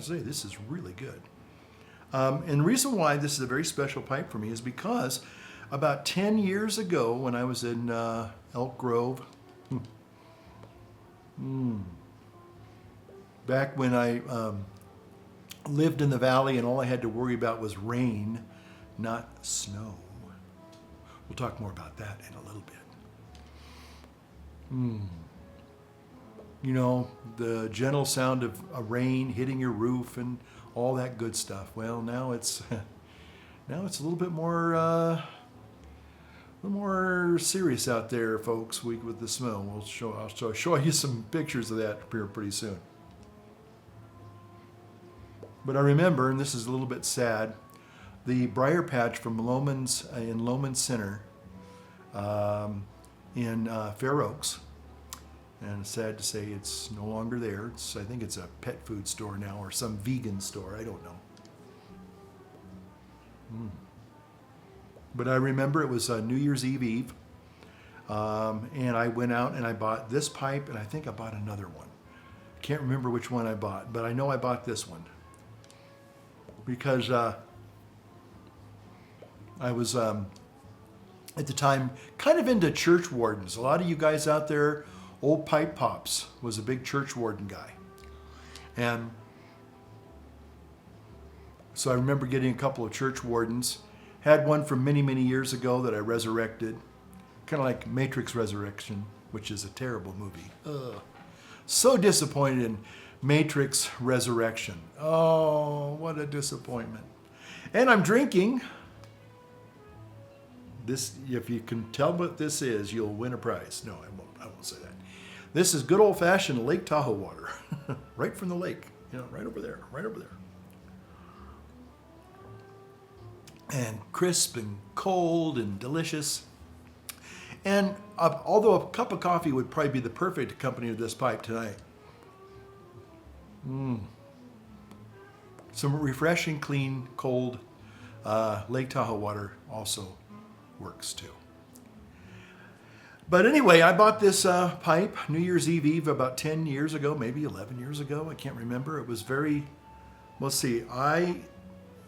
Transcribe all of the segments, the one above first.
say, this is really good. And the reason why this is a very special pipe for me is because about 10 years ago when I was in Elk Grove, back when I lived in the valley and all I had to worry about was rain, not snow. We'll talk more about that in a little bit. You know, the gentle sound of a rain hitting your roof and all that good stuff. Well, now it's a little bit more serious out there, folks. With the snow, I'll show you some pictures of that here pretty soon. But I remember, and this is a little bit sad, the briar patch from Loman's in Loman Center in Fair Oaks. And it's sad to say it's no longer there. I think it's a pet food store now or some vegan store. I don't know. But I remember it was New Year's Eve. And I went out and I bought this pipe, and I think I bought another one. Can't remember which one I bought, but I know I bought this one. Because I was, at the time, kind of into church wardens. A lot of you guys out there, Old Pipe Pops was a big church warden guy. And so I remember getting a couple of church wardens. Had one from many, many years ago that I resurrected. Kind of like Matrix Resurrection, which is a terrible movie. Ugh. So disappointed in Matrix Resurrection. Oh, what a disappointment. And I'm drinking. This, if you can tell what this is, you'll win a prize. No, I won't say that. This is good old-fashioned Lake Tahoe water. Right from the lake. You know, right over there. And crisp and cold and delicious. And although a cup of coffee would probably be the perfect accompaniment of this pipe tonight. Some refreshing, clean, cold Lake Tahoe water also works too. But anyway, I bought this pipe New Year's Eve about 10 years ago, maybe 11 years ago. I can't remember. It was very, let's see,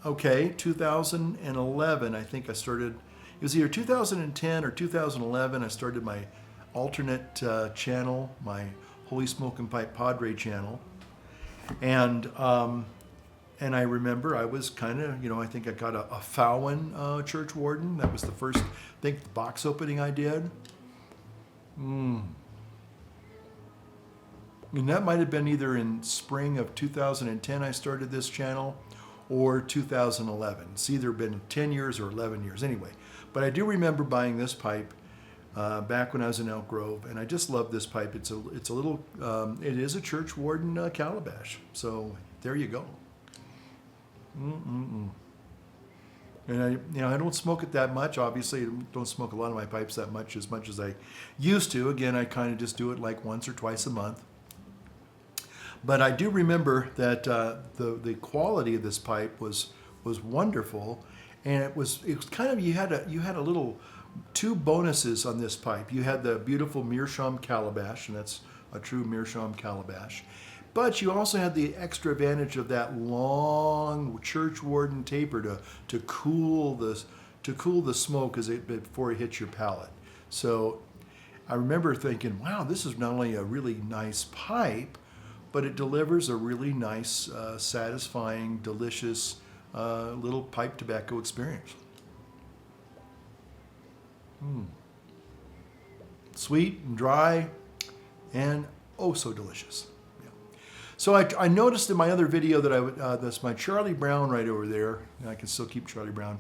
2011, I think I started. It was either 2010 or 2011. I started my alternate channel, my Holy Smokin' Pipe Padre channel. And I remember I was kind of, I think I got a Fowan church warden. That was the first, the box opening I did. And that might have been either in spring of 2010 I started this channel, or 2011. It's either been 10 years or 11 years anyway. But I do remember buying this pipe back when I was in Elk Grove, and I just love this pipe. It's a little, it is a church warden calabash. So there you go. And I don't smoke it that much. Obviously, I don't smoke a lot of my pipes that much as I used to. Again, I kind of just do it like once or twice a month. But I do remember that the quality of this pipe was wonderful, and it was kind of, you had a little two bonuses on this pipe. You had the beautiful meerschaum calabash, and that's a true meerschaum calabash. But you also had the extra advantage of that long church warden taper to cool the smoke before it hits your palate. So I remember thinking, wow, this is not only a really nice pipe, but it delivers a really nice, satisfying, delicious little pipe tobacco experience. Sweet and dry, and oh so delicious. So I noticed in my other video that that's my Charlie Brown right over there. And I can still keep Charlie Brown.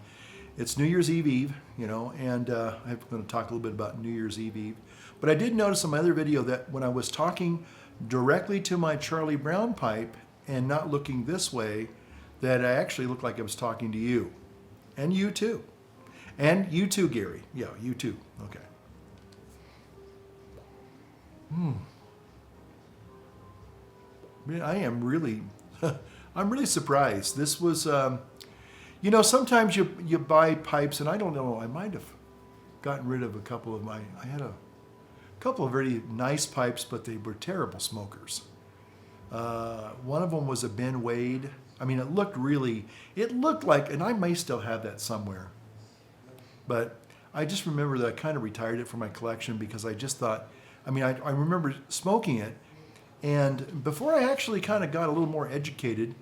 It's New Year's Eve, and I'm going to talk a little bit about New Year's Eve. But I did notice in my other video that when I was talking directly to my Charlie Brown pipe and not looking this way, that I actually looked like I was talking to you. And you too. And you too, Gary. Yeah, you too. Okay. I am really, I'm really surprised. This was, sometimes you buy pipes, and I don't know, I might have gotten rid of a couple of I had a couple of very nice pipes, but they were terrible smokers. One of them was a Ben Wade. I mean, it looked like, and I may still have that somewhere, but I just remember that I kind of retired it from my collection because I just thought, I remember smoking it, and before I actually kind of got a little more educated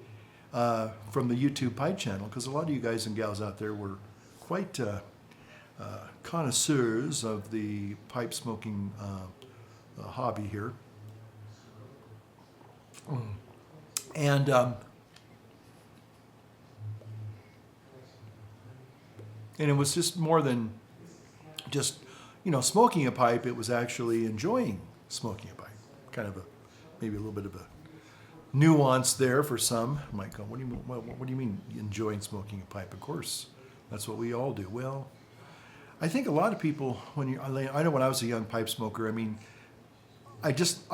from the YouTube pipe channel, because a lot of you guys and gals out there were quite connoisseurs of the pipe smoking hobby here. And it was just more than just, smoking a pipe. It was actually enjoying smoking a pipe. Kind of maybe a little bit of a nuance there for some. I might go, what do you mean enjoying smoking a pipe? Of course, that's what we all do. Well, I think a lot of people, I know when I was a young pipe smoker, I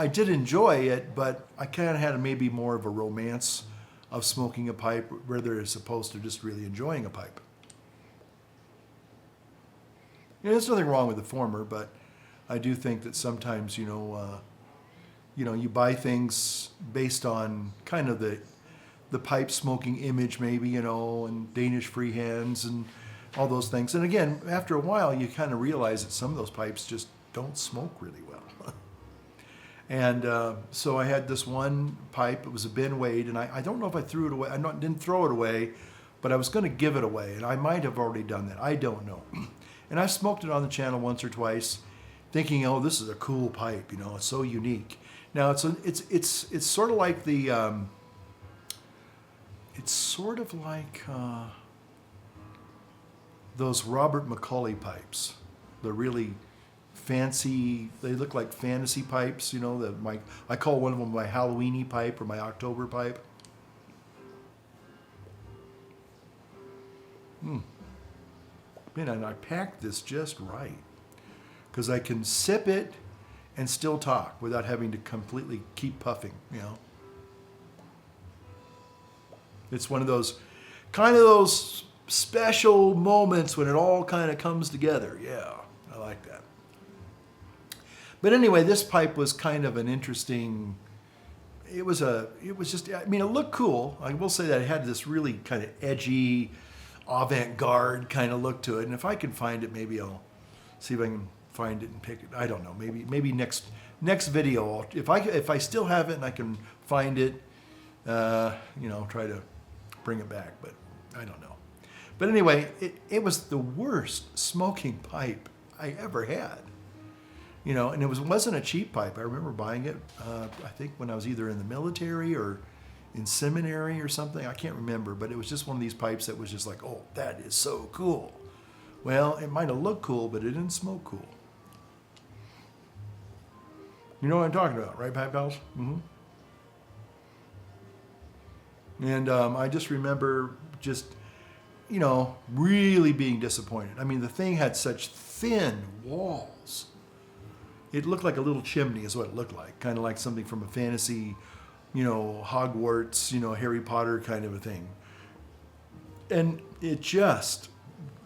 did enjoy it, but I kind of had maybe more of a romance of smoking a pipe rather as opposed to just really enjoying a pipe. There's nothing wrong with the former, but I do think that sometimes, you buy things based on kind of the pipe smoking image maybe, and Danish free hands and all those things. And again, after a while, you kind of realize that some of those pipes just don't smoke really well. And so I had this one pipe. It was a Ben Wade, and I don't know if I threw it away. Didn't throw it away, but I was going to give it away, and I might have already done that. I don't know. And I smoked it on the channel once or twice, thinking, oh, this is a cool pipe. It's so unique. Now it's sort of like those Robert McCauley pipes, the really fancy. They look like fantasy pipes. I call one of them my Halloweeny pipe or my October pipe. Man, and I packed this just right because I can sip it and still talk without having to completely keep puffing. It's one of those special moments when it all kind of comes together. Yeah, I like that. But anyway, this pipe was kind of an interesting. It looked cool. I will say that it had this really kind of edgy, avant-garde kind of look to it. And if I can find it, maybe I'll see if I can find it and pick it. I don't know. Maybe next video, if I still have it and I can find it, try to bring it back. But I don't know. But anyway, it was the worst smoking pipe I ever had. And it wasn't a cheap pipe. I remember buying it, I think when I was either in the military or in seminary or something. I can't remember, but it was just one of these pipes that was just like, oh, that is so cool. Well, it might have looked cool, but it didn't smoke cool. You know what I'm talking about, right, pipe pals? Mm-hmm. And I just remember really being disappointed. The thing had such thin walls. It looked like a little chimney is what it looked like. Kind of like something from a fantasy, Hogwarts, Harry Potter kind of a thing. And it just,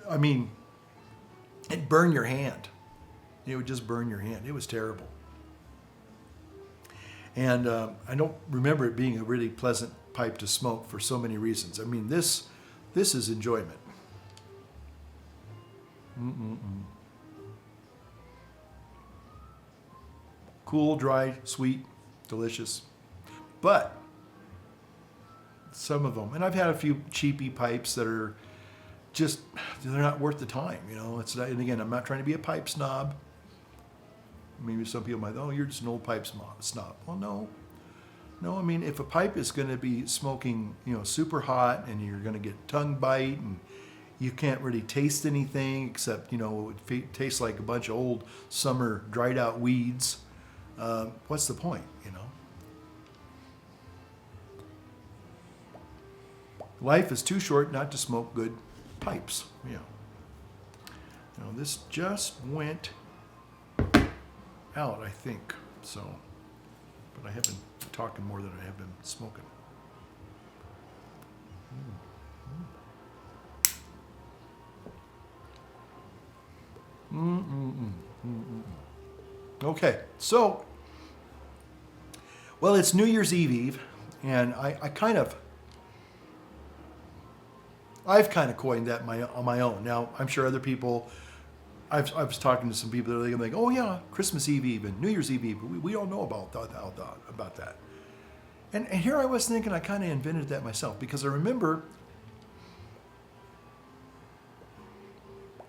it burned your hand. It would just burn your hand. It was terrible. And I don't remember it being a really pleasant pipe to smoke for so many reasons. This is enjoyment. Cool, dry, sweet, delicious. But some of them, and I've had a few cheapy pipes that are just, they're not worth the time, It's not, and again, I'm not trying to be a pipe snob. Maybe some people might, oh, you're just an old pipe snob. Well, no, if a pipe is going to be smoking, super hot, and you're going to get tongue bite, and you can't really taste anything except, it tastes like a bunch of old summer dried out weeds. What's the point, Life is too short not to smoke good pipes. This just went out, I think. So, but I have been talking more than I have been smoking. Okay, so Well, it's New Year's Eve, and I've kind of coined that on my own. Now, I'm sure other people, I was talking to some people that are like, oh yeah, Christmas Eve and New Year's Eve, we don't know about that. And here I was thinking I kind of invented that myself, because I remember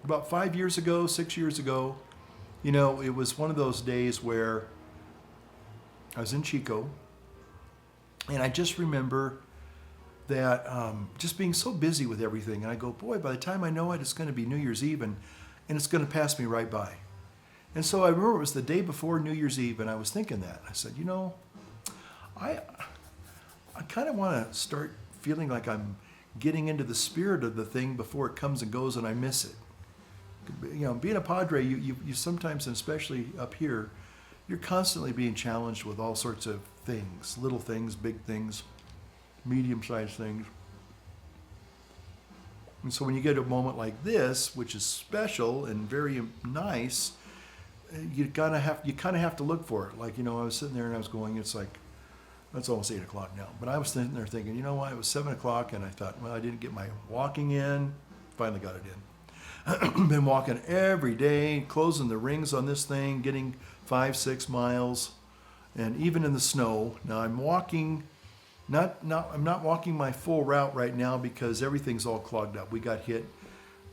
about 5 years ago, 6 years ago, it was one of those days where I was in Chico, and I just remember that just being so busy with everything. And I go, boy, by the time I know it, it's going to be New Year's Eve, and it's going to pass me right by. And so I remember it was the day before New Year's Eve, and I was thinking that. I said, I kind of want to start feeling like I'm getting into the spirit of the thing before it comes and goes and I miss it. Being a padre, you sometimes, and especially up here, you're constantly being challenged with all sorts of things, little things, big things, medium-sized things. And so when you get a moment like this, which is special and very nice, you kind of have to look for it. Like, I was sitting there and I was going, it's almost 8 o'clock now. But I was sitting there thinking, what, it was 7 o'clock, and I thought, well, I didn't get my walking in. Finally got it in. Been walking every day, closing the rings on this thing, getting 5-6 miles, and even in the snow. Now I'm walking, I'm not walking my full route right now because everything's all clogged up. We got hit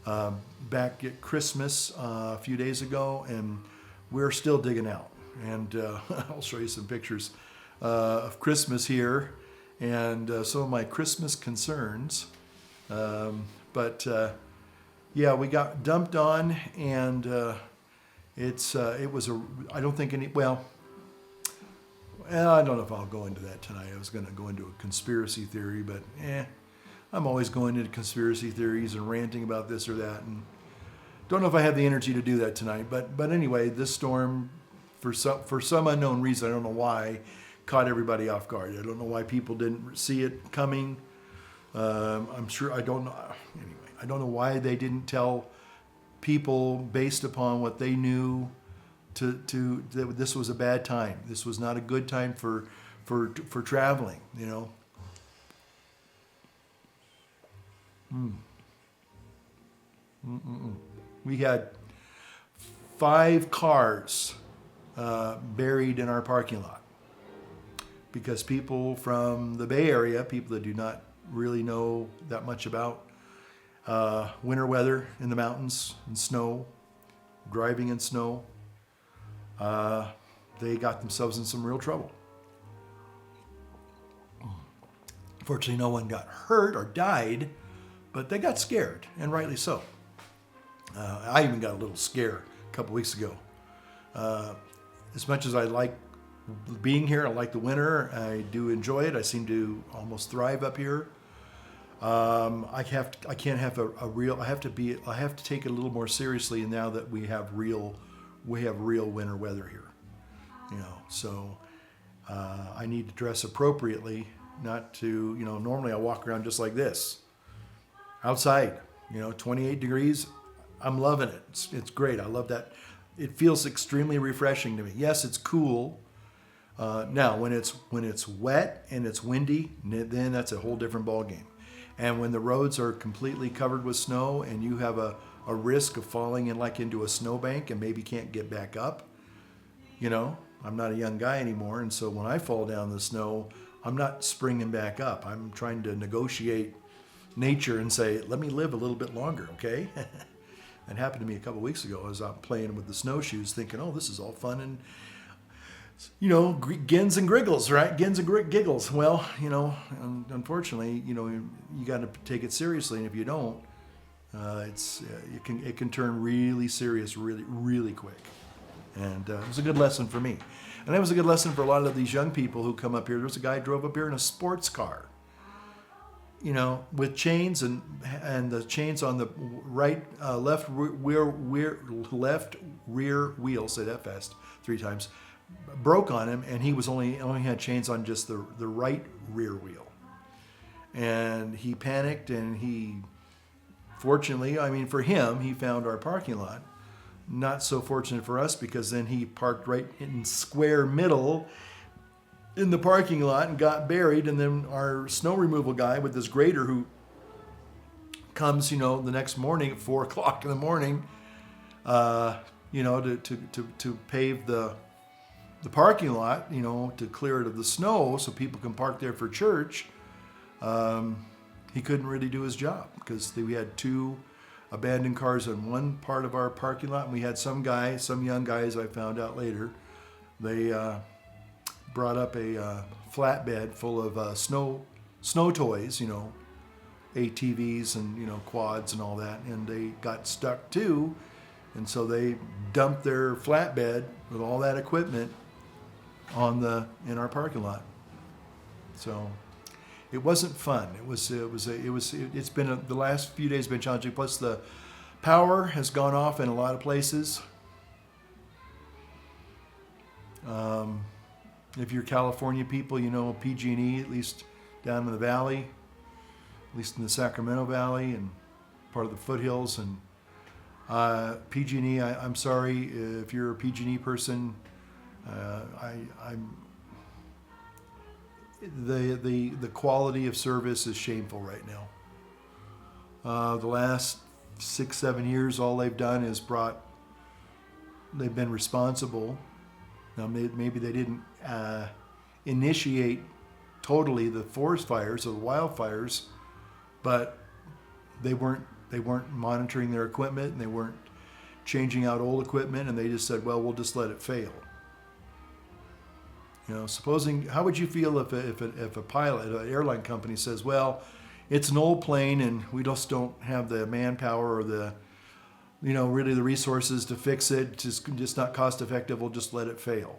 back at Christmas a few days ago, and we're still digging out. And I'll show you some pictures of Christmas here and some of my Christmas concerns. Yeah, we got dumped on, and I don't think I don't know if I'll go into that tonight. I was going to go into a conspiracy theory, but I'm always going into conspiracy theories and ranting about this or that, and don't know if I have the energy to do that tonight. But anyway, this storm, for some unknown reason, I don't know why, caught everybody off guard. I don't know why people didn't see it coming. I'm sure, I don't know. Anyway, I don't know why they didn't tell people based upon what they knew that this was a bad time. This was not a good time for traveling, We had 5 cars buried in our parking lot because people from the Bay Area, people that do not really know that much about winter weather in the mountains and snow, driving in snow, they got themselves in some real trouble. Fortunately, no one got hurt or died, but they got scared, and rightly so. I even got a little scare a couple weeks ago. As much as I like being here, I like the winter, I do enjoy it. I seem to almost thrive up here. I have to take it a little more seriously now that we have real winter weather here. So I need to dress appropriately, not to, normally I walk around just like this. Outside, 28 degrees, I'm loving it. It's great. I love that. It feels extremely refreshing to me. Yes, it's cool. Now, when it's wet and it's windy, then that's a whole different ballgame. And when the roads are completely covered with snow and you have a risk of falling into a snowbank and maybe can't get back up, I'm not a young guy anymore. And so when I fall down the snow, I'm not springing back up. I'm trying to negotiate nature and say, let me live a little bit longer, okay? That happened to me a couple weeks ago. I was out playing with the snowshoes thinking, oh, this is all fun and, gins and griggles, right? Gins and giggles. Well, unfortunately, you got to take it seriously. And if you don't, it can turn really serious really, really quick. And it was a good lesson for me. And that was a good lesson for a lot of these young people who come up here. There was a guy who drove up here in a sports car, with chains and the chains on the left rear wheel, say that fast 3 times, broke on him, and he was only had chains on just the right rear wheel. And he panicked, and fortunately, for him, he found our parking lot. Not so fortunate for us, because then he parked right in square middle in the parking lot and got buried. And then our snow removal guy with this grader who comes, the next morning at 4 o'clock in the morning, to pave the parking lot, to clear it of the snow so people can park there for church. He couldn't really do his job because we had 2 abandoned cars on one part of our parking lot, and we had some young guys, I found out later, they brought up a flatbed full of snow toys, ATVs and quads and all that, and they got stuck too, and so they dumped their flatbed with all that equipment in our parking lot. So it wasn't fun. It's been the last few days been challenging. Plus the power has gone off in a lot of places. If you're California people, PG&E, at least down in the valley, at least in the Sacramento Valley and part of the foothills. And PG&E, I'm sorry if you're a PG&E person. The quality of service is shameful right now. The last 6-7 years, all they've done is they've been responsible. Now maybe they didn't initiate totally the forest fires or the wildfires, but they weren't monitoring their equipment, and they weren't changing out old equipment, and they just said, well, we'll just let it fail. Supposing, how would you feel if a pilot, an airline company says, well, it's an old plane and we just don't have the manpower or the, really the resources to fix it, just not cost effective, we'll just let it fail.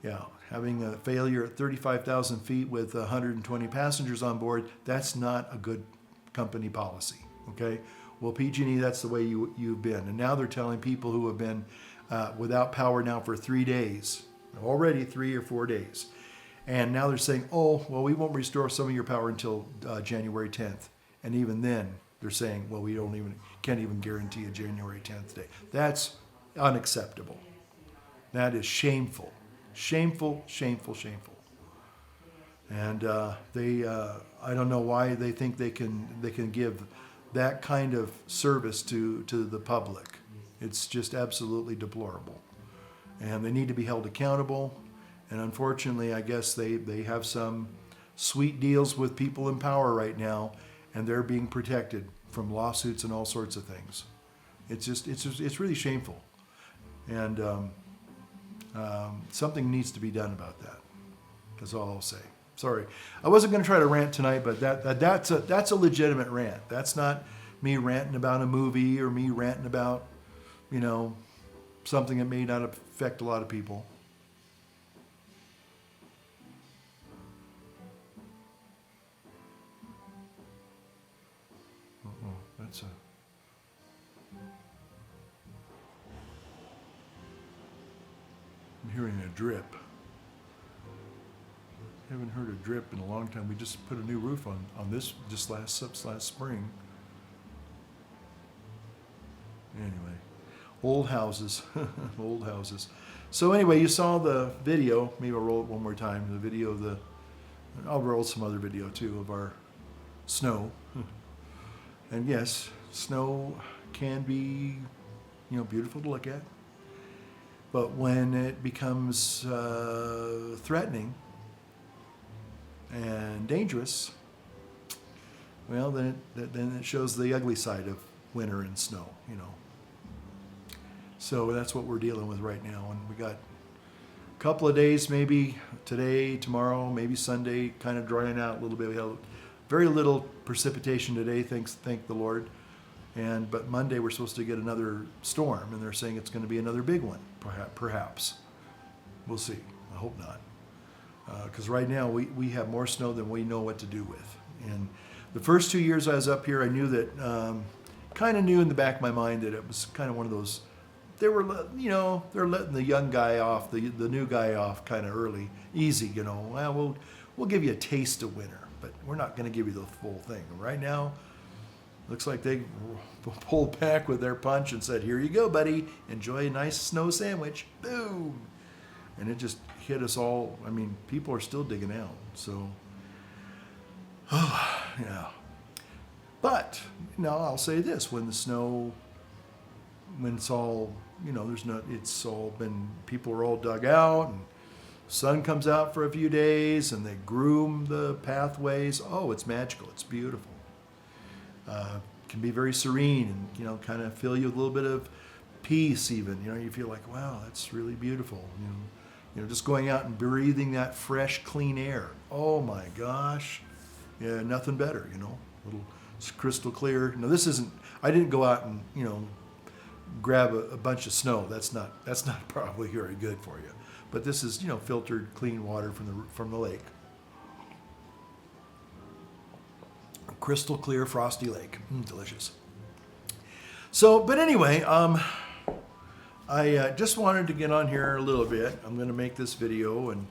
Yeah, having a failure at 35,000 feet with 120 passengers on board, that's not a good company policy, okay? Well, PG&E, that's the way you've been. And now they're telling people who have been without power now for 3 days, already 3 or 4 days. And now they're saying, oh, well, we won't restore some of your power until January 10th. And even then, they're saying, well, we can't even guarantee a January 10th day. That's unacceptable. That is shameful. Shameful, shameful, shameful. And I don't know why they think they can give that kind of service to the public. It's just absolutely deplorable. And they need to be held accountable. And unfortunately, I guess they have some sweet deals with people in power right now, and they're being protected from lawsuits and all sorts of things. It's really shameful. And something needs to be done about that. That's all I'll say. Sorry, I wasn't going to try to rant tonight, but that's a legitimate rant. That's not me ranting about a movie or me ranting about, something that may not affect a lot of people. That's a... I'm hearing a drip. I haven't heard a drip in a long time. We just put a new roof on this just last spring. Anyway, old houses, old houses. So anyway, you saw the video. Maybe I'll roll it one more time. The video of I'll roll some other video too of our snow. And yes, snow can be, beautiful to look at. But when it becomes threatening and dangerous, well, then it shows the ugly side of winter and snow, So that's what we're dealing with right now. And we got a couple of days, maybe today, tomorrow, maybe Sunday, kind of drying out a little bit. We had very little precipitation today, thank the Lord. But Monday we're supposed to get another storm, and they're saying it's going to be another big one, perhaps. We'll see. I hope not. Because right now we have more snow than we know what to do with. And the first 2 years I was up here, I knew that, kind of knew in the back of my mind that it was kind of one of those, they're letting the young guy off, the new guy off kind of early, easy, well, we'll give you a taste of winter, but we're not going to give you the full thing. And right now, looks like they pulled back with their punch and said, here you go, buddy. Enjoy a nice snow sandwich. Boom. And it just hit us all. I mean, people are still digging out. So, yeah. But, I'll say this, when it's all, it's all been, people are all dug out and sun comes out for a few days and they groom the pathways. Oh, it's magical. It's beautiful. Can be very serene and, kind of fill you with a little bit of peace even. You feel like, wow, that's really beautiful. Just going out and breathing that fresh, clean air. Oh my gosh. Yeah, nothing better, little crystal clear. I didn't go out and, grab a bunch of snow. That's not probably very good for you. But this is, filtered clean water from the lake. Crystal clear, frosty lake. Delicious. So, but anyway, I just wanted to get on here a little bit. I'm going to make this video, and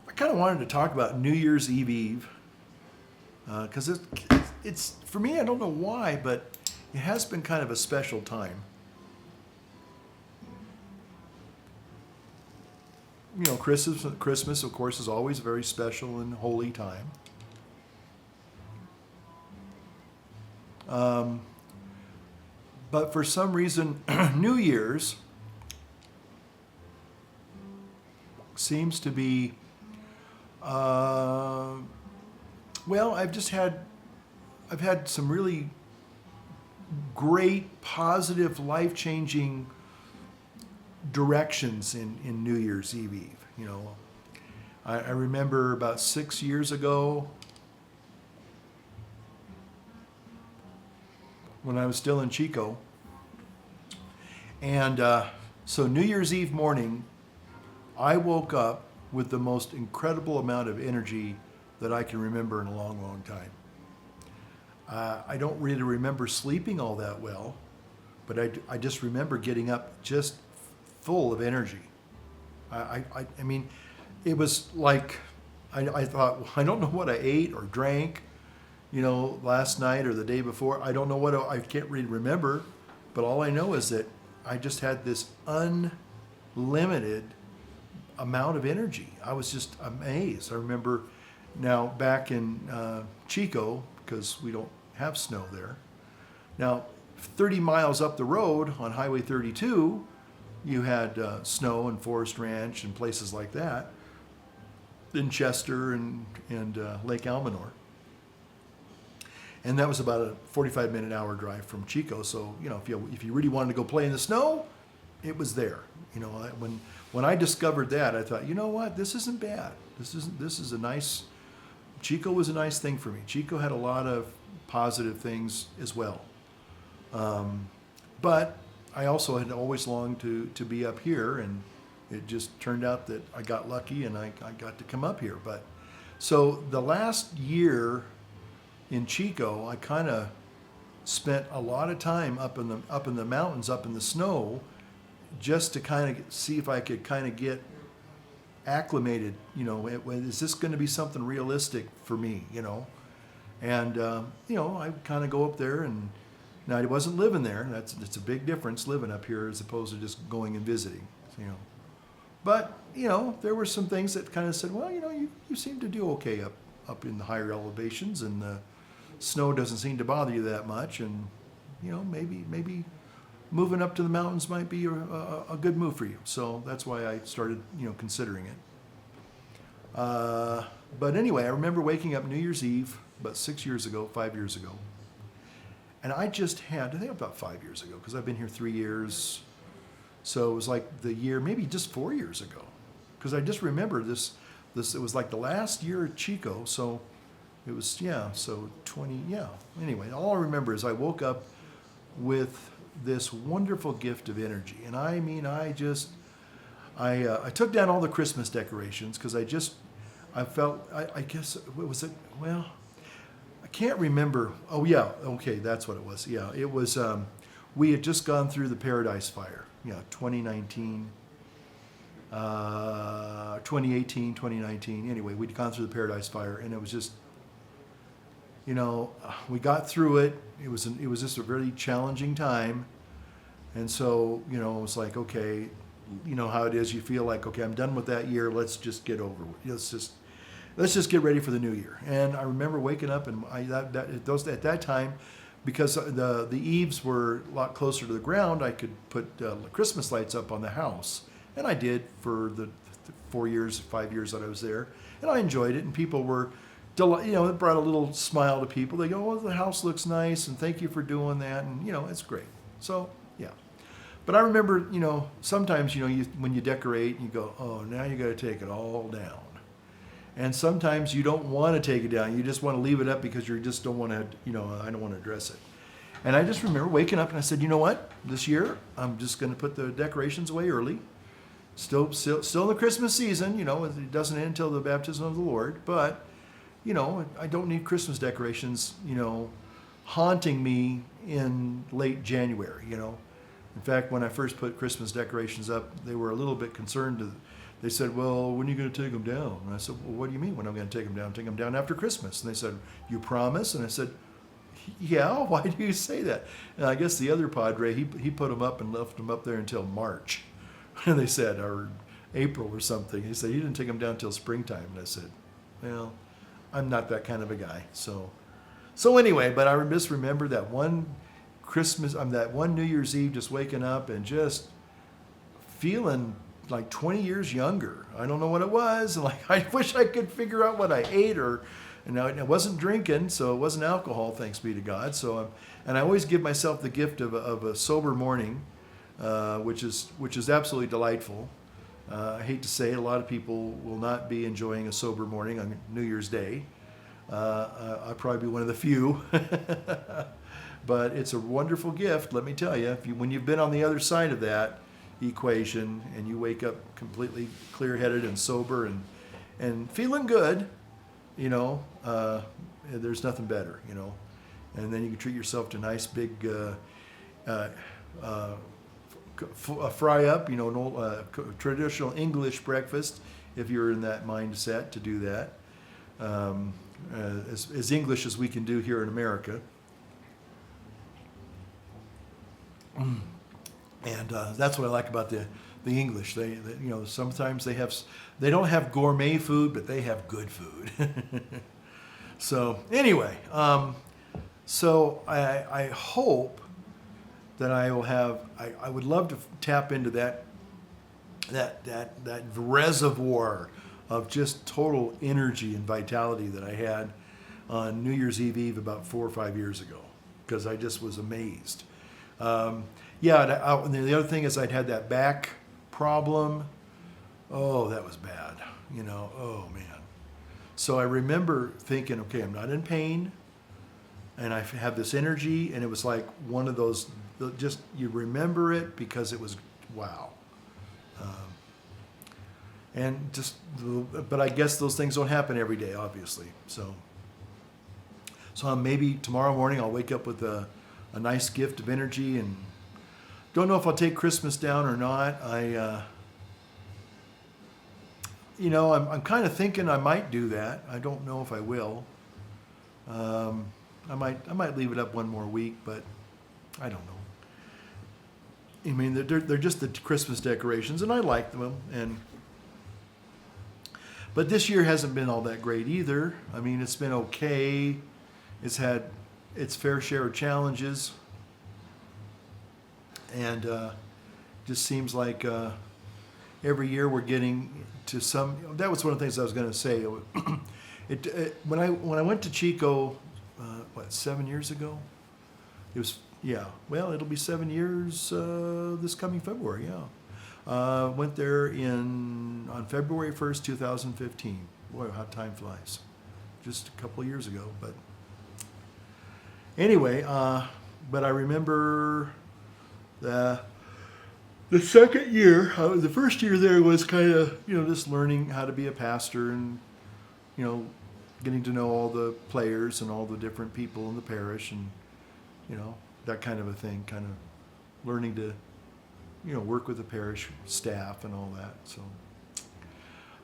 I kind of wanted to talk about New Year's Eve, because it's for me, I don't know why, but it has been kind of a special time. Christmas, of course, is always a very special and holy time. But for some reason, New Year's seems to be, I've had some really great, positive, life-changing directions in New Year's Eve. I remember about 6 years ago, when I was still in Chico. And so New Year's Eve morning, I woke up with the most incredible amount of energy that I can remember in a long, long time. I don't really remember sleeping all that well, but I just remember getting up just full of energy. I mean, it was like, I thought, I don't know what I ate or drank, last night or the day before. I don't know I can't really remember, but all I know is that I just had this unlimited amount of energy. I was just amazed. I remember now back in Chico, because we don't have snow there. Now, 30 miles up the road on Highway 32, you had snow and Forest Ranch and places like that, in Chester and Lake Almanor. And that was about a 45-minute hour drive from Chico. So, if you really wanted to go play in the snow, it was there. When I discovered that, I thought, you know what, this isn't bad. This is a nice. Chico was a nice thing for me. Chico had a lot of positive things as well. But I also had always longed to be up here, and it just turned out that I got lucky and I got to come up here. But so the last year in Chico, I kind of spent a lot of time up in the mountains, up in the snow, just to kind of see if I could kind of get acclimated. Is this going to be something realistic for me? And I kind of go up there, and now I wasn't living there. It's a big difference living up here as opposed to just going and visiting. But there were some things that kind of said, well, you seem to do okay up in the higher elevations, and the snow doesn't seem to bother you that much, and maybe moving up to the mountains might be a good move for you. So that's why I started considering it. But anyway, I remember waking up New Year's Eve about 5 years ago, and I think about 5 years ago, because I've been here 3 years. So it was like the year, maybe just 4 years ago, because I just remember this. It was like the last year at Chico, so it was, so 20, Anyway, all I remember is I woke up with this wonderful gift of energy. And I mean, I took down all the Christmas decorations, because I felt, I guess, what was it? Well, I can't remember. Oh, yeah, okay, that's what it was. Yeah, it was, we had just gone through the Paradise Fire, 2019. 2018, 2019. Anyway, we'd gone through the Paradise Fire, and it was just, we got through it. It was just a really challenging time, and so it was like, okay, you know how it is. You feel like, okay, I'm done with that year. Let's just get over it. Let's just get ready for the new year. And I remember waking up and at that time, because the eaves were a lot closer to the ground, I could put Christmas lights up on the house, and I did for the 5 years that I was there, and I enjoyed it. And people were delighted. You know, it brought a little smile to people. They go, "Well, the house looks nice, and thank you for doing that," and you know, it's great. So yeah. But I remember, you know, sometimes, you know, when you decorate, you go, "Oh, now you got to take it all down." And sometimes you don't want to take it down. You just want to leave it up because you just don't want to, you know, I don't want to address it. And I just remember waking up and I said, you know what? This year, I'm just going to put the decorations away early. Still in the Christmas season, you know, it doesn't end until the baptism of the Lord. But, you know, I don't need Christmas decorations, you know, haunting me in late January, you know. In fact, when I first put Christmas decorations up, they were a little bit concerned. They said, well, when are you going to take them down? And I said, well, what do you mean when I'm going to take them down? Take them down after Christmas. And they said, you promise? And I said, yeah, why do you say that? And I guess the other padre, he put them up and left them up there until March. And they said, or April or something. He said, you didn't take them down until springtime. And I said, well, I'm not that kind of a guy. So anyway, but I just remember that one Christmas, that one New Year's Eve, just waking up and just feeling like 20 years younger. I don't know what it was. Like, I wish I could figure out what I ate, and I wasn't drinking, so it wasn't alcohol, thanks be to God. So, and I always give myself the gift of a sober morning, which is absolutely delightful. I hate to say it, a lot of people will not be enjoying a sober morning on New Year's Day. I'll probably be one of the few. But it's a wonderful gift, let me tell you. When you've been on the other side of that equation and you wake up completely clear-headed and sober and feeling good, you know, there's nothing better, you know. And then you can treat yourself to a nice big fry up, you know, traditional English breakfast if you're in that mindset to do that, as English as we can do here in America. And that's what I like about the English. They you know, sometimes they don't have gourmet food, but they have good food. So anyway, so I hope that I will have. I would love to tap into that reservoir of just total energy and vitality that I had on New Year's Eve about 4 or 5 years ago, because I just was amazed. Yeah, and the other thing is I'd had that back problem. Oh, that was bad, you know, oh man. So I remember thinking, okay, I'm not in pain, and I have this energy, and it was like one of those, just, you remember it because it was, wow. And just, but I guess those things don't happen every day, obviously. So maybe tomorrow morning I'll wake up with a nice gift of energy, and don't know if I'll take Christmas down or not. You know, I'm kind of thinking I might do that. I don't know if I will. I might leave it up one more week, but I don't know. I mean, they're just the Christmas decorations, and I like them. But this year hasn't been all that great either. I mean, it's been okay. It's had its fair share of challenges. And just seems like every year we're getting to some. That was one of the things I was going to say. When I went to Chico, 7 years ago? It was, yeah. Well, it'll be 7 years this coming February. Yeah. Went there on February 1st, 2015. Boy, how time flies. Just a couple of years ago, but anyway. But I remember. The second year, the first year there was kind of, you know, just learning how to be a pastor and, you know, getting to know all the players and all the different people in the parish and, you know, that kind of a thing, kind of learning to, you know, work with the parish staff and all that. So,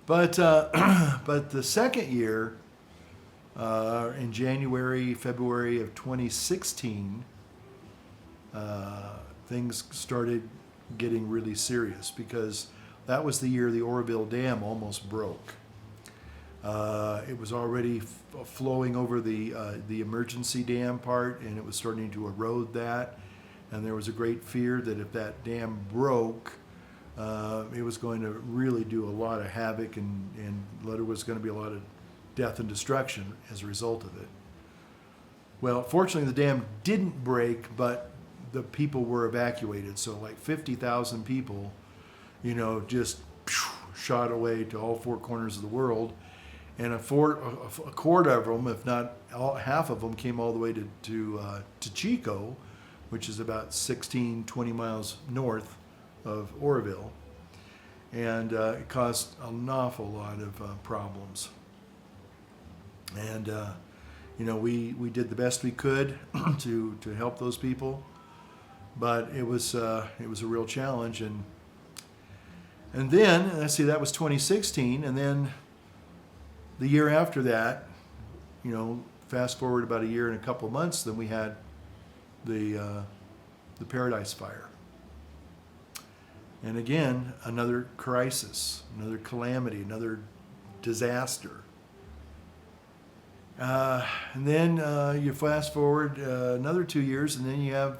but the second year, in January, February of 2016, things started getting really serious, because that was the year the Oroville Dam almost broke. It was already flowing over the emergency dam part, and it was starting to erode that. And there was a great fear that if that dam broke, it was going to really do a lot of havoc, and there was going to be a lot of death and destruction as a result of it. Well, fortunately, the dam didn't break, but the people were evacuated. So like 50,000 people, just shot away to all four corners of the world. And a quarter of them, if not half of them, came all the way to Chico, which is about 20 miles north of Oroville. And it caused an awful lot of problems. And, we did the best we could to help those people. But it was a real challenge. And then, let's see, that was 2016. And then the year after that, fast forward about a year and a couple of months, then we had the Paradise Fire. And again, another crisis, another calamity, another disaster. And then you fast forward another 2 years, and then you have,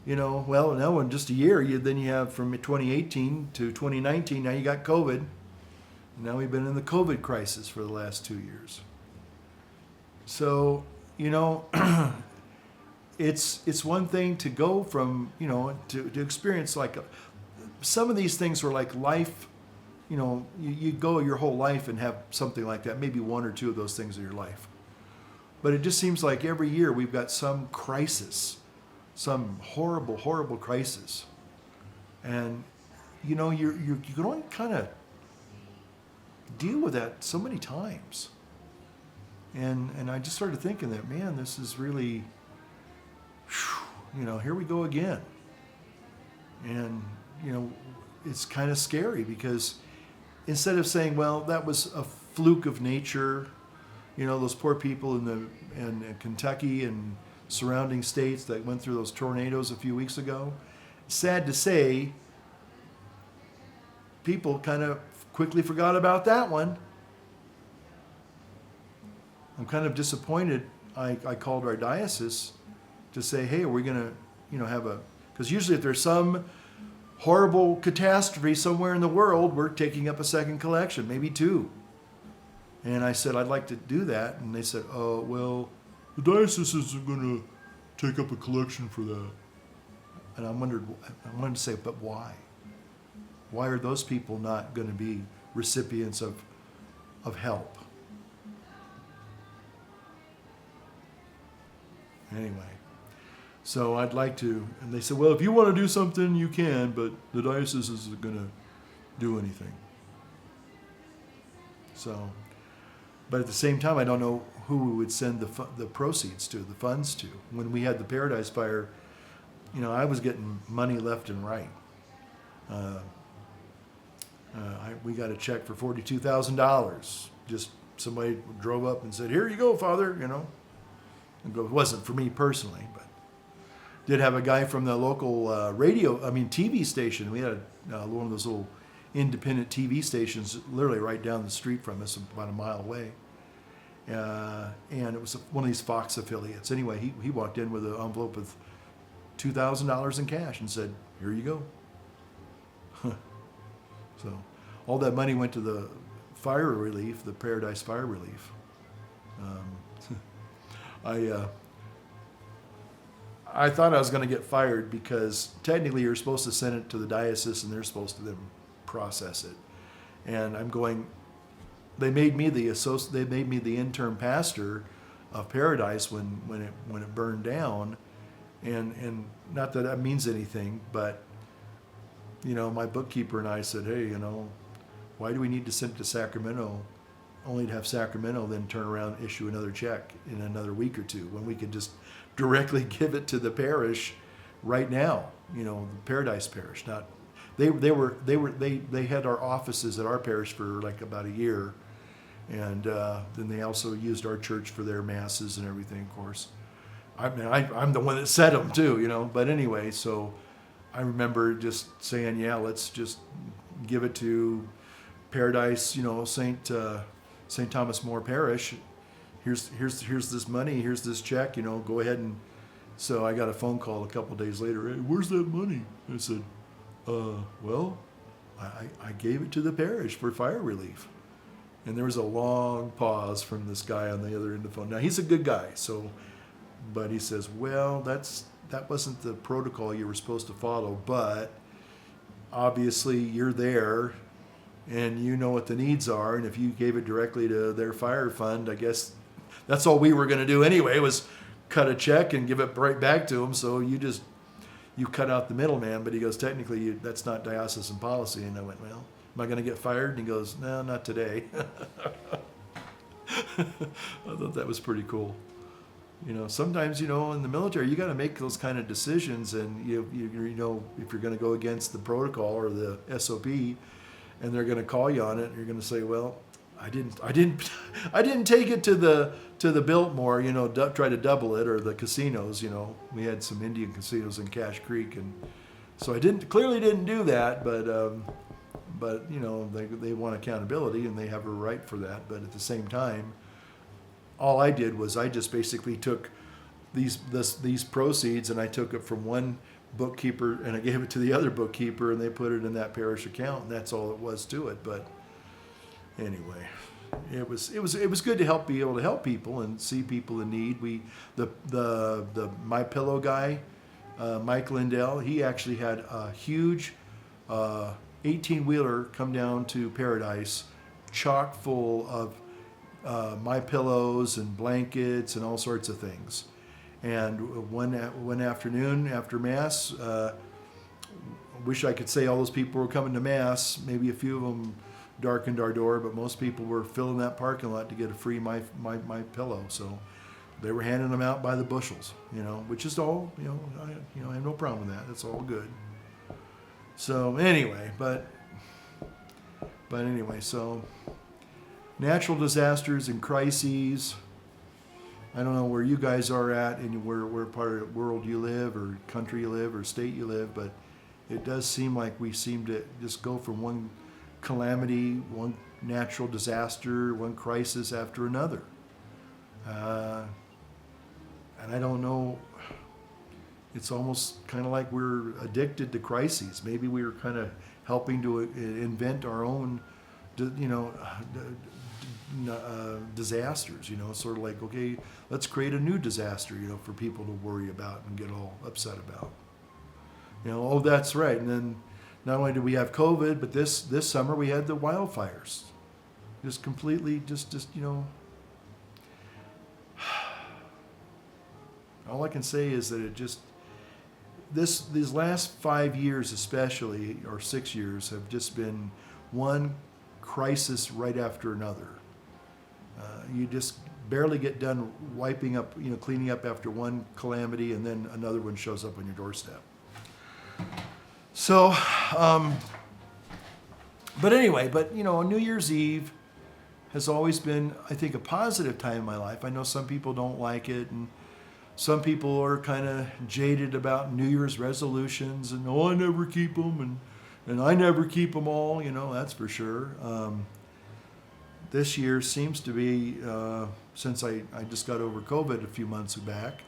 no, in just a year, then you have from 2018 to 2019, now you got COVID. Now we've been in the COVID crisis for the last 2 years. So, it's one thing to go from, to experience some of these things were like life, you go your whole life and have something like that, maybe one or two of those things in your life. But it just seems like every year we've got some crisis, some horrible, horrible crisis. And, you can only kind of deal with that so many times. And I just started thinking that, man, this is really, here we go again. And, it's kind of scary, because instead of saying, well, that was a fluke of nature, those poor people in Kentucky and surrounding states that went through those tornadoes a few weeks ago, sad to say, people kind of quickly forgot about that one. I'm kind of disappointed. I called our diocese to say, hey, are we going to, have because usually if there's some horrible catastrophe somewhere in the world, we're taking up a second collection, maybe two. And I said, I'd like to do that. And they said, oh, well, the diocese isn't going to take up a collection for that. And I wanted to say, but why? Why are those people not going to be recipients of help? Anyway, so I'd like to, and they said, well, if you want to do something, you can, but the diocese isn't going to do anything. So, but at the same time, I don't know who we would send the proceeds to, the funds to. When we had the Paradise Fire, I was getting money left and right. We got a check for $42,000. Just somebody drove up and said, here you go, Father, It wasn't for me personally, but did have a guy from the local TV station. We had one of those little independent TV stations literally right down the street from us, about a mile away. And it was one of these Fox affiliates. Anyway, he walked in with an envelope with $2,000 in cash and said, here you go. So all that money went to the fire relief, the Paradise Fire Relief. I thought I was going to get fired, because technically you're supposed to send it to the diocese and they're supposed to then process it. And I'm going, they made me the interim pastor of Paradise when it burned down, and not that means anything, but my bookkeeper and I said, hey, why do we need to send it to Sacramento, only to have Sacramento then turn around and issue another check in another week or two, when we could just directly give it to the parish right now, the Paradise Parish. Not they had our offices at our parish for like about a year, and then they also used our church for their masses and everything. Of course, I'm the one that set them too, But anyway, so I remember just saying, yeah, let's just give it to Paradise, St. Thomas More Parish. Here's this money. Here's this check. Go ahead and. So I got a phone call a couple days later. Hey, where's that money? I said, well, I gave it to the parish for fire relief. And there was a long pause from this guy on the other end of the phone. Now he's a good guy, but he says, well, that wasn't the protocol you were supposed to follow, but obviously you're there and you know what the needs are, and if you gave it directly to their fire fund, I guess that's all we were going to do anyway, was cut a check and give it right back to them. So you cut out the middleman. But he goes, technically that's not diocesan policy. And I went, well, am I going to get fired? And he goes, no, not today. I thought that was pretty cool. Sometimes, in the military, you got to make those kind of decisions, and if you're going to go against the protocol or the SOP, and they're going to call you on it, you're going to say, well, I didn't take it to the Biltmore, try to double it, or the casinos. We had some Indian casinos in Cache Creek, and so I clearly didn't do that, but they want accountability and they have a right for that. But at the same time, all I did was I just basically took these proceeds, and I took it from one bookkeeper and I gave it to the other bookkeeper, and they put it in that parish account, and that's all it was to it. But anyway, it was good to be able to help people and see people in need. The My Pillow guy, Mike Lindell, he actually had a huge 18-wheeler come down to Paradise, chock full of My Pillows and blankets and all sorts of things. And one afternoon after Mass, wish I could say all those people were coming to Mass. Maybe a few of them darkened our door, but most people were filling that parking lot to get a free My Pillow. So they were handing them out by the bushels, which is all, I have no problem with that. It's all good. So anyway, but anyway, so natural disasters and crises. I don't know where you guys are at and where part of the world you live or country you live or state you live, but it does seem like we seem to just go from one calamity, one natural disaster, one crisis after another. And I don't know, it's almost kind of like we're addicted to crises. Maybe we were kind of helping to invent our own, disasters, sort of like, okay, let's create a new disaster, for people to worry about and get all upset about. Oh, that's right. And then not only did we have COVID, but this summer we had the wildfires. Just completely, all I can say is that it just, these last 5 years especially, or 6 years, have just been one crisis right after another. You just barely get done wiping up, cleaning up after one calamity, and then another one shows up on your doorstep. So, but anyway, New Year's Eve has always been, I think, a positive time in my life. I know some people don't like it, and some people are kind of jaded about New Year's resolutions, and I never keep them, and I never keep them all, that's for sure. This year seems to be, since I just got over COVID a few months back,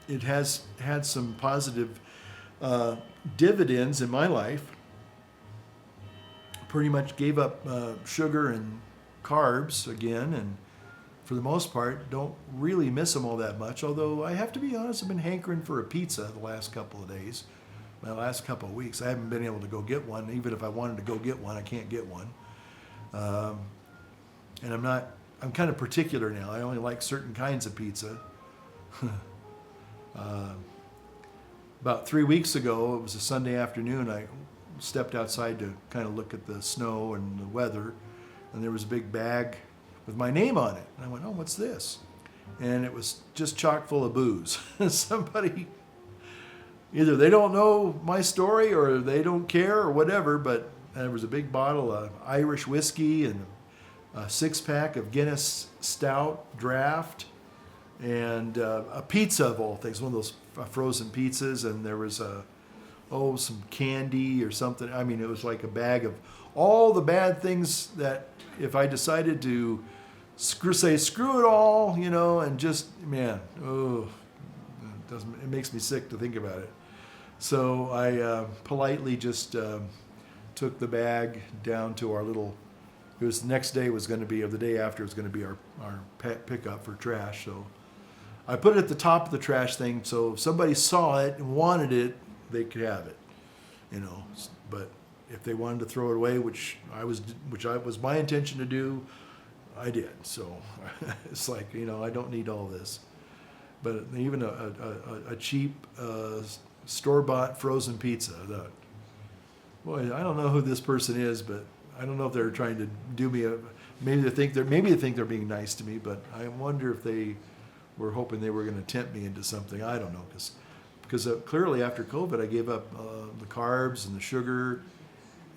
it has had some positive dividends in my life. Pretty much gave up sugar and carbs again, and for the most part, don't really miss them all that much. Although I have to be honest, I've been hankering for a pizza the last couple of days. The last couple of weeks, I haven't been able to go get one. Even if I wanted to go get one, I can't get one. And I'm kind of particular now. I only like certain kinds of pizza. About 3 weeks ago, it was a Sunday afternoon, I stepped outside to kind of look at the snow and the weather, and there was a big bag with my name on it. And I went, oh, what's this? And it was just chock full of booze. Somebody, either they don't know my story or they don't care or whatever, but there was a big bottle of Irish whiskey and a 6-pack of Guinness Stout Draft, and a pizza of all things, one of those frozen pizzas, and there was some candy or something. I mean, it was like a bag of all the bad things that if I decided to screw it all, and just, man, it makes me sick to think about it. So I politely just took the bag down to our little, it was the next day was going to be, or the day after was going to be our pickup for trash. So I put it at the top of the trash thing, so if somebody saw it and wanted it, they could have it, But if they wanted to throw it away, which was my intention to do, I did. So it's like, I don't need all this. But even a cheap store-bought frozen pizza. Boy, I don't know who this person is, but I don't know if they're trying to do me maybe they think they're being nice to me, but I wonder if they were hoping they were going to tempt me into something. I don't know, because clearly after COVID, I gave up the carbs and the sugar,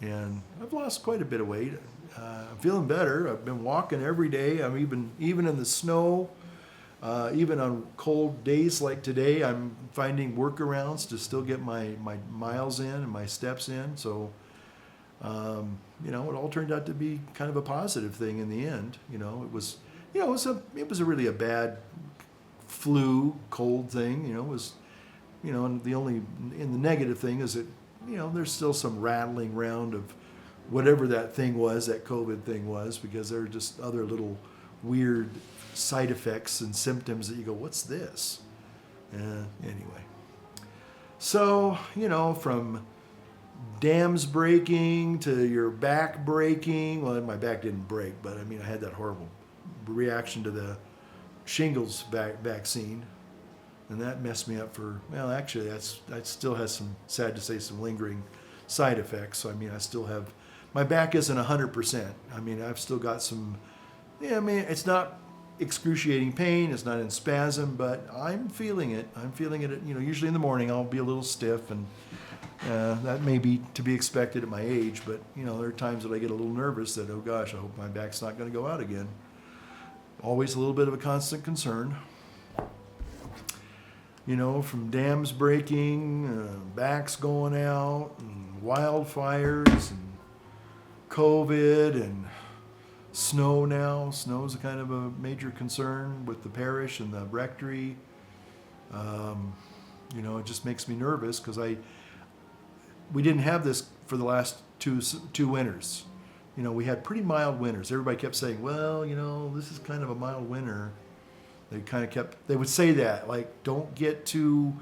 and I've lost quite a bit of weight. I'm feeling better. I've been walking every day. I'm even in the snow, even on cold days like today, I'm finding workarounds to still get my miles in and my steps in. So, it all turned out to be kind of a positive thing in the end. It was really a bad flu cold thing. And the negative thing is that, there's still some rattling around of whatever that thing was, that COVID thing was, because there are just other little weird side effects and symptoms that you go, what's this? Anyway. So, from dams breaking to your back breaking. Well, my back didn't break, but I had that horrible reaction to the shingles vaccine. And that messed me up actually, that still has some, sad to say, some lingering side effects. So, I still have, my back isn't 100%. I've still got some, it's not excruciating pain, it's not in spasm, but I'm feeling it. Usually in the morning I'll be a little stiff, and that may be to be expected at my age, but, there are times that I get a little nervous that, oh gosh, I hope my back's not going to go out again. Always a little bit of a constant concern. From dams breaking, backs going out, and wildfires, and COVID, and snow now. Snow's a kind of a major concern with the parish and the rectory. It just makes me nervous because we didn't have this for the last two winters. We had pretty mild winters. Everybody kept saying, well, this is kind of a mild winter. They would say that, like, don't get too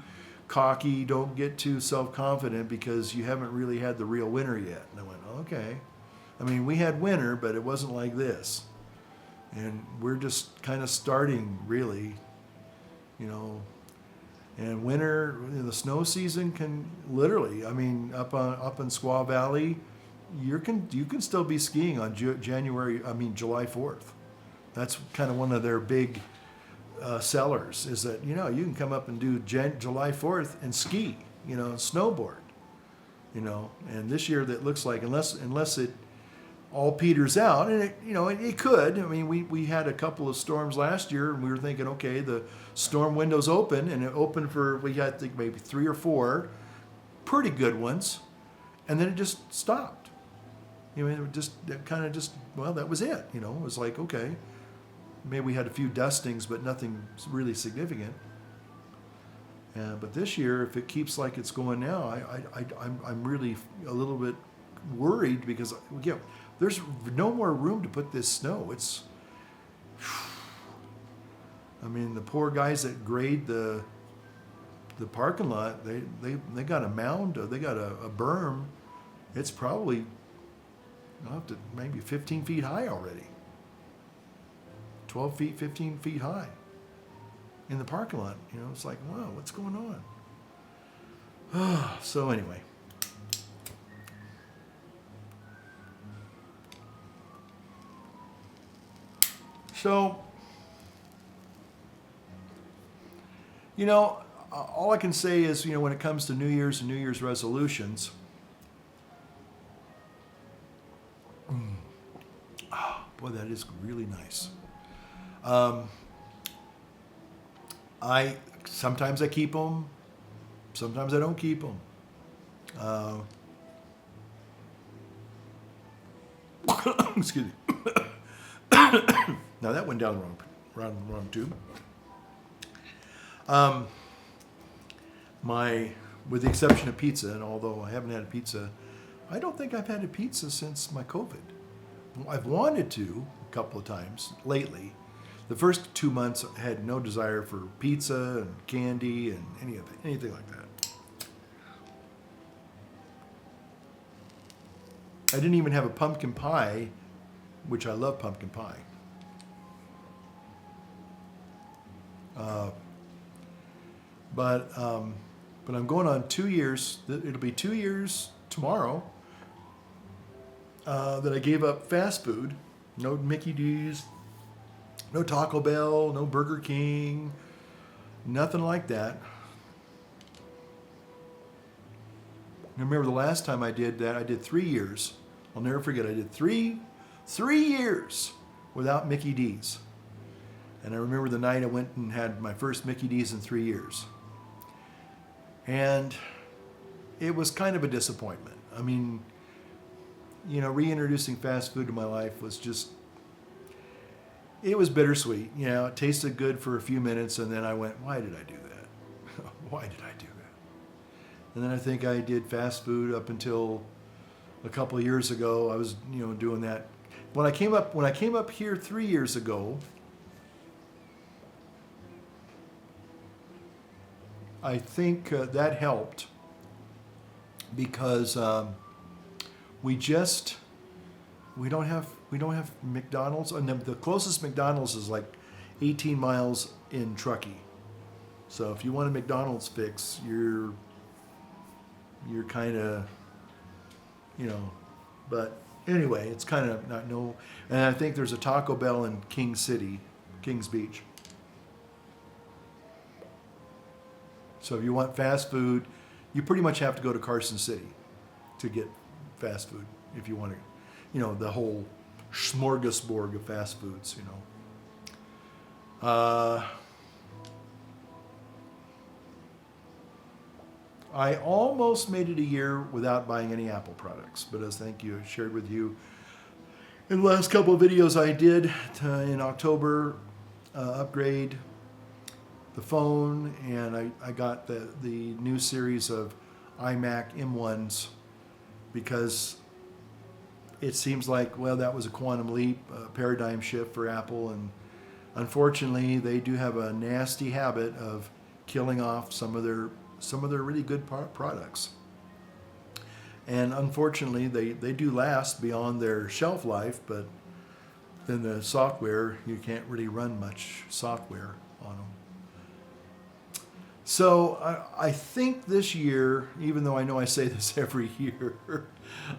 cocky, don't get too self-confident because you haven't really had the real winter yet. And I went, okay. We had winter, but it wasn't like this. And we're just kind of starting, really, And winter, the snow season can literally, up in Squaw Valley, you can still be skiing on July 4th. That's kind of one of their big sellers, is that, you can come up and do July 4th and ski, snowboard, and this year that looks like, unless it all peters out, and it could. We had a couple of storms last year, and we were thinking, okay, the storm window's open, and it opened we had, I think, maybe 3 or 4 pretty good ones, and then it just stopped. That was it. It was like, okay, maybe we had a few dustings, but nothing really significant. But this year, if it keeps like it's going now, I'm really a little bit worried because, there's no more room to put this snow. It's, the poor guys that grade the parking lot, they got a mound, they got a berm. It's probably up to maybe 15 feet high already. 12 feet, 15 feet high in the parking lot. It's like, wow, what's going on? So anyway. So, all I can say is, when it comes to New Year's and New Year's resolutions, boy, that is really nice. Sometimes I keep them, sometimes I don't keep them. Uh, excuse me. Now that went down the wrong tube. With the exception of pizza, and although I haven't had a pizza, I don't think I've had a pizza since my COVID. I've wanted to a couple of times lately. The first 2 months I had no desire for pizza and candy and anything like that. I didn't even have a pumpkin pie, which I love pumpkin pie. But I'm going on 2 years. It'll be 2 years tomorrow that I gave up fast food. No Mickey D's, no Taco Bell, no Burger King, nothing like that. I remember the last time I did that, I did 3 years. I'll never forget, I did three years without Mickey D's. And I remember the night I went and had my first Mickey D's in 3 years. And it was kind of a disappointment. I mean, reintroducing fast food to my life was just, it was bittersweet. It tasted good for a few minutes, and then I went, why did I do that? Why did I do that? And then I think I did fast food up until a couple of years ago. I was, doing that. When I came up here 3 years ago, I think that helped because we don't have McDonald's, and the closest McDonald's is like 18 miles in Truckee. So if you want a McDonald's fix, you're kind of, but anyway, it's kind of not no. And I think there's a Taco Bell in Kings Beach. So if you want fast food, you pretty much have to go to Carson City to get fast food if you want to, the whole smorgasbord of fast foods, I almost made it a year without buying any Apple products, but as thank you, I shared with you in the last couple of videos I did in October, upgrade the phone, and I got the new series of iMac M1s because it seems like, well, that was a quantum leap, a paradigm shift for Apple, and unfortunately they do have a nasty habit of killing off some of their really good products. And unfortunately they do last beyond their shelf life, but then the software, you can't really run much software on them. So I think this year, even though I know I say this every year,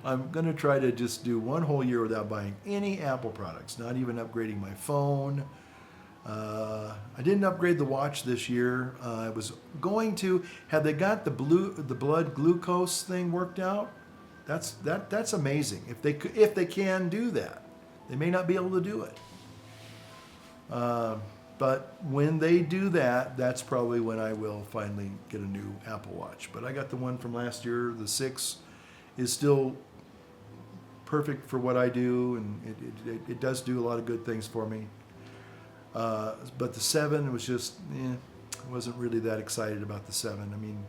I'm going to try to just do one whole year without buying any Apple products, not even upgrading my phone. I didn't upgrade the watch this year. I was going to. Had they got the blood glucose thing worked out? That's amazing. If they can do that, they may not be able to do it. But when they do that, that's probably when I will finally get a new Apple Watch. But I got the one from last year. The 6 is still perfect for what I do, and it does do a lot of good things for me. But the 7 was just, I wasn't really that excited about the 7. I mean,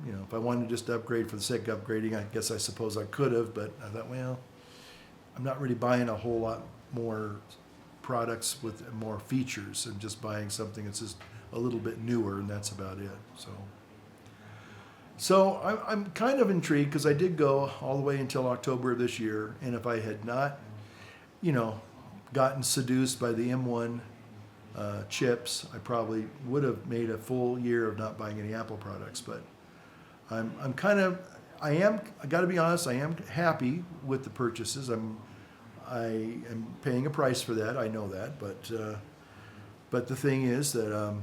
if I wanted to just upgrade for the sake of upgrading, I suppose I could have, but I thought, well, I'm not really buying a whole lot more products with more features and just buying something that's just a little bit newer, and that's about it. So I'm kind of intrigued because I did go all the way until October of this year, and if I had not, gotten seduced by the M1 chips, I probably would have made a full year of not buying any Apple products. But I got to be honest, I am happy with the purchases. I am paying a price for that. I know that, but the thing is that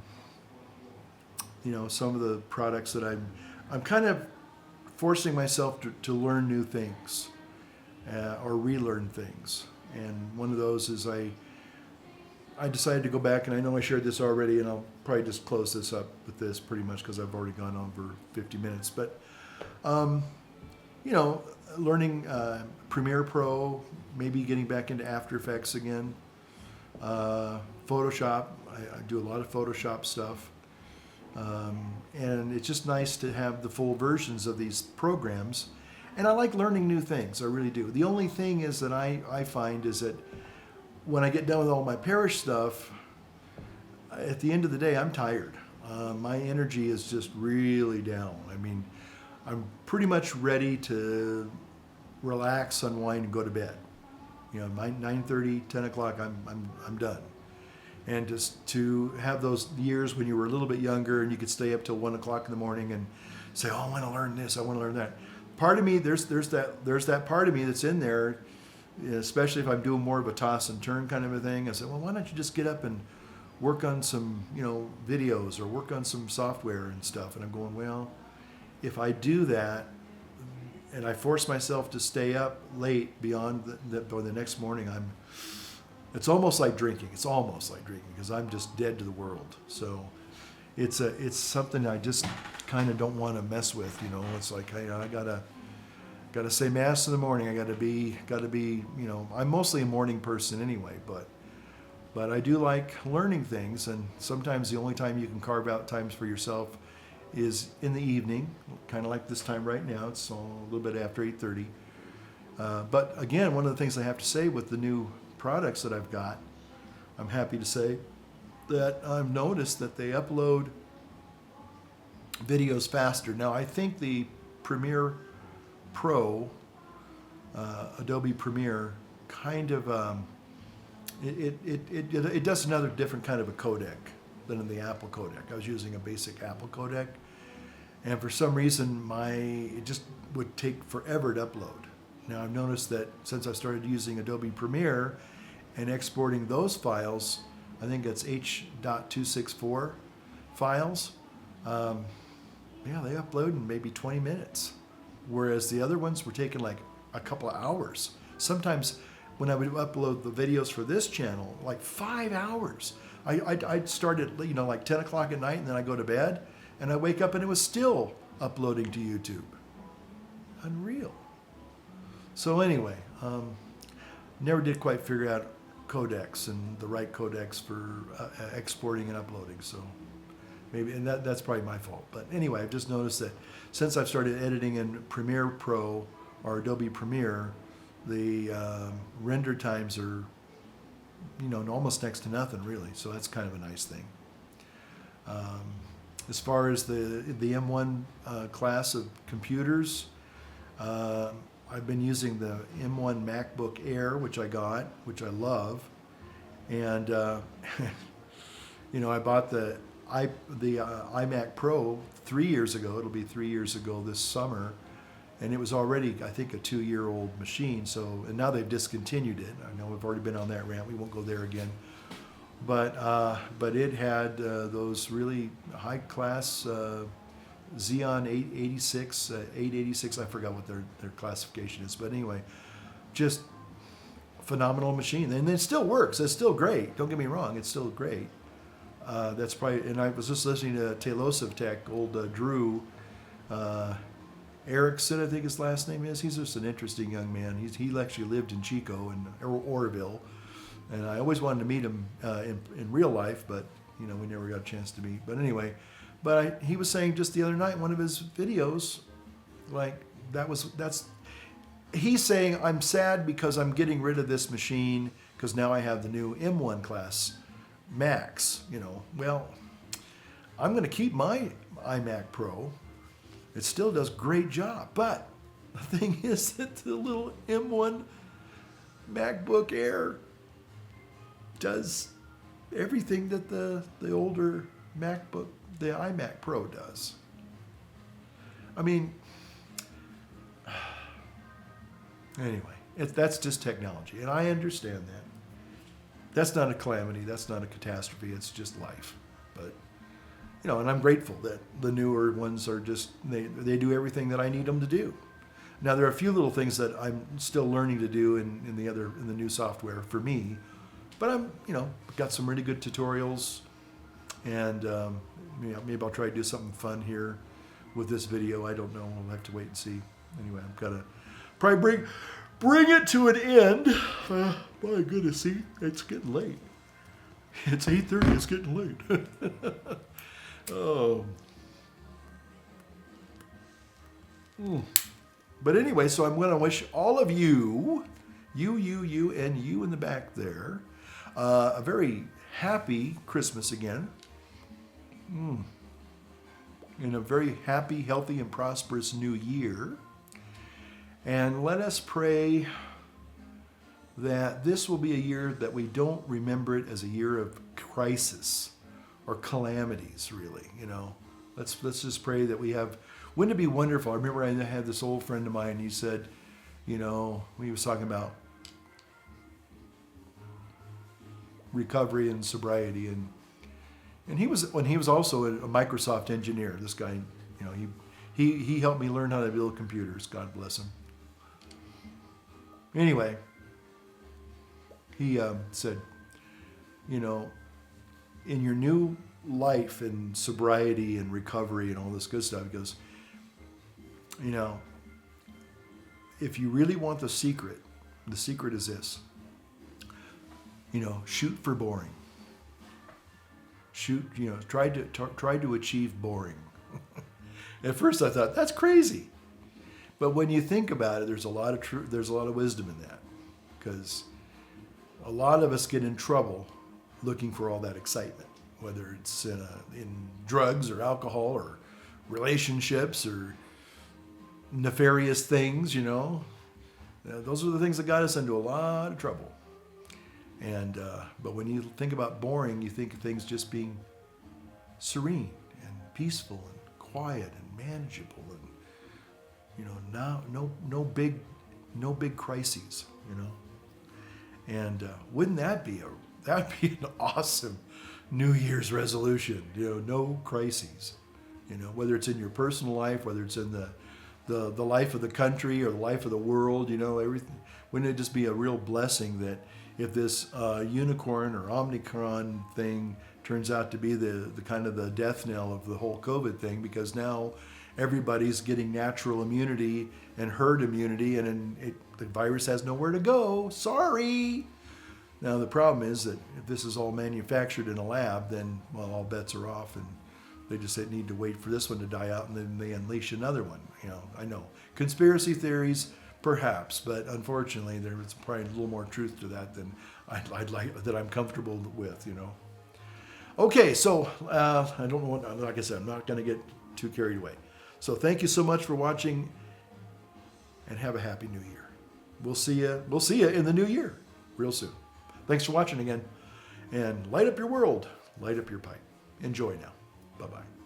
some of the products that I'm kind of forcing myself to learn new things or relearn things. And one of those is I decided to go back, and I know I shared this already, and I'll probably just close this up with this pretty much because I've already gone on for 50 minutes. But You know, learning Premiere Pro, maybe getting back into After Effects again. Photoshop, I do a lot of Photoshop stuff. And it's just nice to have the full versions of these programs. And I like learning new things, I really do. The only thing is that I find is that when I get done with all my parish stuff, at the end of the day, I'm tired. My energy is just really down. I mean, I'm pretty much ready to relax, unwind, and go to bed. You know, 9:30, 10 o'clock, I'm done. And just to have those years when you were a little bit younger and you could stay up till 1 o'clock in the morning and say, oh, I want to learn this, I want to learn that. Part of me, there's that part of me that's in there, especially if I'm doing more of a toss and turn kind of a thing. I said, well, why don't you just get up and work on some, videos or work on some software and stuff. And I'm going, well, if I do that and I force myself to stay up late beyond the next morning, it's almost like drinking. It's almost like drinking because I'm just dead to the world. So it's something I just kind of don't want to mess with. It's like I gotta say mass in the morning. I gotta be. I'm mostly a morning person anyway, but I do like learning things, and sometimes the only time you can carve out times for yourself is in the evening, kind of like this time right now. It's a little bit after 8:30. But again, one of the things I have to say with the new products that I've got, I'm happy to say that I've noticed that they upload videos faster. Now, I think the Premiere Pro, Adobe Premiere, kind of it does another different kind of a codec than in the Apple codec. I was using a basic Apple codec, and for some reason it just would take forever to upload. Now I've noticed that since I started using Adobe Premiere and exporting those files, I think it's H.264 files, they upload in maybe 20 minutes, whereas the other ones were taking like a couple of hours. Sometimes when I would upload the videos for this channel, like 5 hours. I'd start at like 10 o'clock at night, and then I go to bed, and I wake up and it was still uploading to YouTube. Unreal. So anyway, never did quite figure out codecs and the right codecs for exporting and uploading. So maybe, and that's probably my fault. But anyway, I've just noticed that since I've started editing in Premiere Pro or Adobe Premiere, the render times are, almost next to nothing really. So that's kind of a nice thing. As far as the M1 class of computers, I've been using the M1 MacBook Air, which I love, and I bought the iMac Pro 3 years ago. It'll be 3 years ago this summer, and it was already, I think, a 2-year-old machine. So, and now they've discontinued it. I know we've already been on that rant. We won't go there again. But it had those really high-class Xeon 886. I forgot what their classification is. But anyway, just phenomenal machine. And it still works. It's still great. Don't get me wrong. It's still great. That's probably, and I was just listening to Tailosive Tech, old Drew Erickson, I think his last name is. He's just an interesting young man. He actually lived in Chico and Oroville, and I always wanted to meet him in real life, but we never got a chance to meet. But anyway, he was saying just the other night in one of his videos, like he's saying, I'm sad because I'm getting rid of this machine because now I have the new M1 class Macs. Well, I'm going to keep my iMac Pro. It still does a great job, but the thing is that the little M1 MacBook Air does everything that the older MacBook, the iMac Pro does. I mean, anyway, that's just technology, and I understand that. That's not a calamity, that's not a catastrophe, it's just life. But and I'm grateful that the newer ones are just, they do everything that I need them to do. Now, there are a few little things that I'm still learning to do in the new software for me, but I'm, got some really good tutorials, and maybe I'll try to do something fun here with this video. I don't know. We'll have to wait and see. Anyway, I've got to probably bring it to an end. My goodness, see, it's getting late. It's 8:30. It's getting late. Oh. But anyway, so I'm going to wish all of you, and you in the back there, a very happy Christmas again. And a very happy, healthy, and prosperous new year. And let us pray that this will be a year that we don't remember it as a year of crisis or calamities, really. You know, let's just pray that we have. Wouldn't it be wonderful? I remember I had this old friend of mine. He said, you know, when he was talking about recovery and sobriety, and he was also a Microsoft engineer. This guy, you know, he helped me learn how to build computers. God bless him. Anyway, he said, you know, in your new life and sobriety and recovery and all this good stuff, he goes, you know, if you really want the secret is this. You know, shoot for boring. Try to achieve boring. At first I thought, that's crazy. But when you think about it, there's a lot of truth, there's a lot of wisdom in that. Because a lot of us get in trouble looking for all that excitement, whether it's in drugs or alcohol or relationships or nefarious things, you know. Those are the things that got us into a lot of trouble. And but when you think about boring, you think of things just being serene and peaceful and quiet and manageable, and you know, no big crises, you know. And wouldn't that be an awesome New Year's resolution? You know, no crises. You know, whether it's in your personal life, whether it's in the life of the country or the life of the world, you know, everything. Wouldn't it just be a real blessing that if this unicorn or Omicron thing turns out to be the kind of the death knell of the whole COVID thing, because now everybody's getting natural immunity and herd immunity, and the virus has nowhere to go. Sorry. Now the problem is that if this is all manufactured in a lab, then well, all bets are off, and they just need to wait for this one to die out, and then they unleash another one. You know, I know conspiracy theories. Perhaps, but unfortunately, there is probably a little more truth to that than I'd like, that I'm comfortable with, you know. Okay, so I don't know what, like I said, I'm not going to get too carried away. So thank you so much for watching, and have a happy New Year. We'll see you in the new year, real soon. Thanks for watching again, and light up your world, light up your pipe. Enjoy now. Bye-bye.